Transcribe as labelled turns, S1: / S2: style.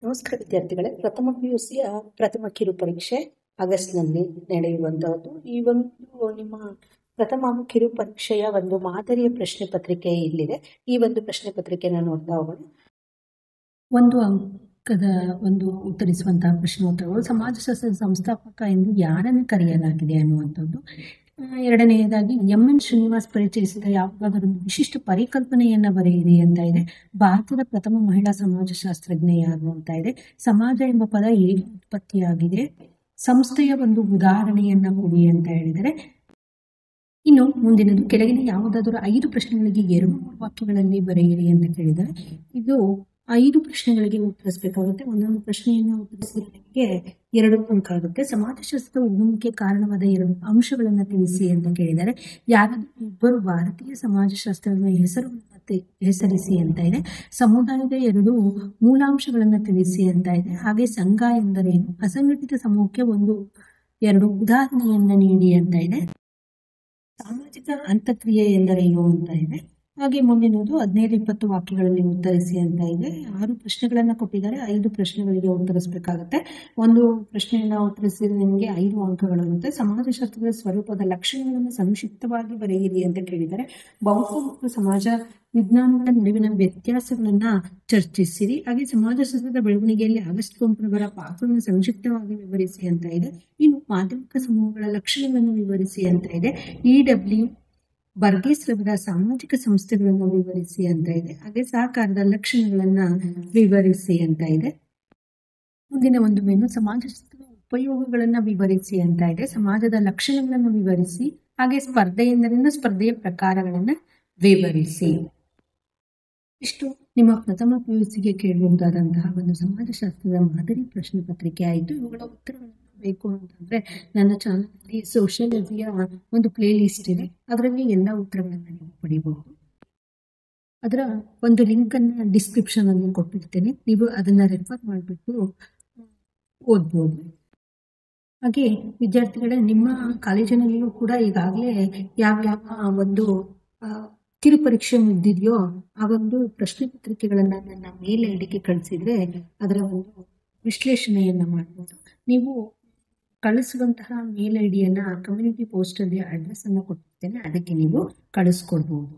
S1: ನಮಸ್ಕಾರ ವಿದ್ಯಾರ್ಥಿಗಳೇ, ಪ್ರಥಮ PUCಯ ಪ್ರಥಮ ಕಿರು ಪರೀಕ್ಷೆ ಆಗಸ್ಟ್ನಲ್ಲಿ ನಡೆಯುವಂತಹದ್ದು. ಈ ಒಂದು ನಿಮ್ಮ ಪ್ರಥಮ ಕಿರು ಪರೀಕ್ಷೆಯ ಒಂದು ಮಾದರಿಯ ಪ್ರಶ್ನೆ ಪತ್ರಿಕೆ ಇಲ್ಲಿದೆ. ಈ ಒಂದು ಪ್ರಶ್ನೆ ಪತ್ರಿಕೆನ ನೋಡ್ತಾ ಹೋಗೋಣ. ಒಂದು ಅಂಕದ ಉತ್ತರಿಸುವಂತಹ ಪ್ರಶ್ನೋತ್ತರಗಳು. ಸಮಾಜಶಾಸ್ತ್ರದ ಸಂಸ್ಥಾಪಕ ಎಂದು ಯಾರನ್ನು ಕರೆಯಲಾಗಿದೆ ಅನ್ನುವಂಥದ್ದು. ಎರಡನೆಯದಾಗಿ MN ಶ್ರೀನಿವಾಸ್ ಪರಿಚಯಿಸಿದ ಯಾವುದಾದರೂ ವಿಶಿಷ್ಟ ಪರಿಕಲ್ಪನೆಯನ್ನ ಬರೆಯಿರಿ ಅಂತ ಇದೆ. ಭಾರತದ ಪ್ರಥಮ ಮಹಿಳಾ ಸಮಾಜಶಾಸ್ತ್ರಜ್ಞ ಯಾರು ಅಂತ ಇದೆ. ಸಮಾಜ ಎಂಬ ಪದ ಹೇಗೆ ಉತ್ಪತ್ತಿಯಾಗಿದೆ, ಸಂಸ್ಥೆಯ ಒಂದು ಉದಾಹರಣೆಯನ್ನ ಕೊಡಿ ಅಂತ ಹೇಳಿದರೆ. ಇನ್ನು ಮುಂದಿನದು, ಕೆಳಗಿನ ಯಾವುದಾದರೂ 5 ಪ್ರಶ್ನೆಗಳಿಗೆ 2 ವಾಕ್ಯಗಳಲ್ಲಿ ಬರೆಯಿರಿ ಅಂತ ಕೇಳಿದರೆ, ಇದು 5 ಪ್ರಶ್ನೆಗಳಿಗೆ ಉತ್ತರಿಸಬೇಕಾಗುತ್ತೆ. ಒಂದೊಂದು ಪ್ರಶ್ನೆಯನ್ನು ಉತ್ತರಿಸಲಿಕ್ಕೆ 2 ಅಂಕ ಆಗುತ್ತೆ. ಸಮಾಜಶಾಸ್ತ್ರದ ಉಗಮಕ್ಕೆ ಕಾರಣವಾದ 2 ಅಂಶಗಳನ್ನು ತಿಳಿಸಿ ಅಂತ ಕೇಳಿದರೆ, ಯಾರಾದರೂ ಇಬ್ಬರು ಭಾರತೀಯ ಸಮಾಜಶಾಸ್ತ್ರದ ಹೆಸರಿಸಿ ಅಂತ ಇದೆ. ಸಮುದಾಯದ 2 ಮೂಲಾಂಶಗಳನ್ನು ತಿಳಿಸಿ ಅಂತ ಇದೆ. ಹಾಗೆ ಸಂಘ ಎಂದರೇನು, ಅಸಂಘಟಿತ ಸಮೂಹಕ್ಕೆ 2 ಉದಾಹರಣೆಯನ್ನ ನೀಡಿ ಅಂತ ಇದೆ. ಸಾಮಾಜಿಕ ಅಂತಕ್ರಿಯೆ ಎಂದರೇನು ಅಂತ ಇದೆ. ಹಾಗೆ ಮುಂದಿನದು 15-20 ವಾಕ್ಯಗಳಲ್ಲಿ ಉತ್ತರಿಸಿ ಅಂತ ಇದೆ. 6 ಪ್ರಶ್ನೆಗಳನ್ನ ಕೊಟ್ಟಿದ್ದಾರೆ. 5 ಪ್ರಶ್ನೆಗಳಿಗೆ ಉತ್ತರಿಸಬೇಕಾಗುತ್ತೆ. ಒಂದು ಪ್ರಶ್ನೆಯನ್ನ ಉತ್ತರಿಸಿದ್ರೆ ನಿಮಗೆ 5 ಅಂಕಗಳಿರುತ್ತೆ. ಸಮಾಜಶಾಸ್ತ್ರದ ಸ್ವರೂಪದ ಲಕ್ಷಣಗಳನ್ನು ಸಂಕ್ಷಿಪ್ತವಾಗಿ ಬರೆಯಿರಿ ಅಂತ ಕೇಳಿದರೆ, ಭೌತ ಮತ್ತು ಸಮಾಜ ವಿಜ್ಞಾನಗಳ ನಡುವಿನ ವ್ಯತ್ಯಾಸಗಳನ್ನ ಚರ್ಚಿಸಿರಿ. ಹಾಗೆ ಸಮಾಜಶಾಸ್ತ್ರದ ಬೆಳವಣಿಗೆಯಲ್ಲಿ ಆಗಸ್ಟ್ ಪಂಪ್ರವರ ಪಾತ್ರವನ್ನು ಸಂಕ್ಷಿಪ್ತವಾಗಿ ವಿವರಿಸಿ ಅಂತ ಇದೆ. ಇನ್ನು ಮಾಧ್ಯಮಿಕ ಸಮೂಹಗಳ ಲಕ್ಷಣಗಳನ್ನು ವಿವರಿಸಿ ಅಂತ ಇದೆ. EW ಬರ್ಗೇಸ್ ರವರ ಸಾಮಾಜಿಕ ಸಂಸ್ಥೆಗಳನ್ನು ವಿವರಿಸಿ ಅಂತ ಇದೆ. ಹಾಗೆ ಸಹಕಾರದ ಲಕ್ಷಣಗಳನ್ನ ವಿವರಿಸಿ ಅಂತ ಇದೆ. ಮುಂದಿನ ಒಂದು ಮೆನು, ಸಮಾಜಶಾಸ್ತ್ರದ ಉಪಯೋಗಗಳನ್ನ ವಿವರಿಸಿ ಅಂತ ಇದೆ. ಸಮಾಜದ ಲಕ್ಷಣಗಳನ್ನು ವಿವರಿಸಿ. ಹಾಗೆ ಸ್ಪರ್ಧೆ ಎಂದರೇನು, ಸ್ಪರ್ಧೆಯ ಪ್ರಕಾರಗಳನ್ನ ವಿವರಿಸಿ. ಇಷ್ಟು ನಿಮ್ಮ ಪ್ರಥಮ PUCಗೆ ಕೇಳಬಹುದಾದಂತಹ ಒಂದು ಸಮಾಜಶಾಸ್ತ್ರದ ಮಾದರಿ ಪ್ರಶ್ನೆ ಪತ್ರಿಕೆ ಆಯಿತು. ಇವುಗಳ ಉತ್ತರಗಳನ್ನು ಬೇಕು ಅಂತಂದ್ರೆ ನನ್ನ ಚಾನಲ್ನಲ್ಲಿ ಸೋಷಿಯಾಲಜಿಯ ಒಂದು ಪ್ಲೇ ಲಿಸ್ಟ್ ಇದೆ. ಅದರಲ್ಲಿ ಎಲ್ಲ ಉತ್ತರಗಳನ್ನು ನೀವು ಪಡಿಬಹುದು. ಅದರ ಒಂದು ಲಿಂಕ್ ಅನ್ನ ಡಿಸ್ಕ್ರಿಪ್ಷನ್ ಅಲ್ಲಿ ಕೊಟ್ಟಿರ್ತೇನೆ. ನೀವು ಅದನ್ನ ರೆಫರ್ ಮಾಡಿಬಿಟ್ಟು ಓದ್ಬೋದು. ಹಾಗೆ ವಿದ್ಯಾರ್ಥಿಗಳೇ, ನಿಮ್ಮ ಕಾಲೇಜಿನಲ್ಲಿಯೂ ಕೂಡ ಈಗಾಗಲೇ ಯಾವ ಒಂದು ಕಿರು ಪರೀಕ್ಷೆ ಮುಗಿದಿದೆಯೋ ಆ ಒಂದು ಪ್ರಶ್ನೆ ಪತ್ರಿಕೆಗಳನ್ನ ನನ್ನ ಮೇಲ್ ಐಡಿಗೆ ಕಳಿಸಿದ್ರೆ ಅದರ ಒಂದು ವಿಶ್ಲೇಷಣೆಯನ್ನ ಮಾಡಬಹುದು. ನೀವು ಕಳಿಸುವಂತಹ ಮೇಲ್ ಐಡಿಯನ್ನ ಕಮ್ಯುನಿಟಿ ಪೋಸ್ಟ್ ಅಲ್ಲಿ ಅಡ್ರೆಸ್ ಅನ್ನ ಕೊಟ್ಟಿರ್ತೇನೆ, ಅದಕ್ಕೆ ನೀವು ಕಳಿಸ್ಕೊಡ್ಬಹುದು.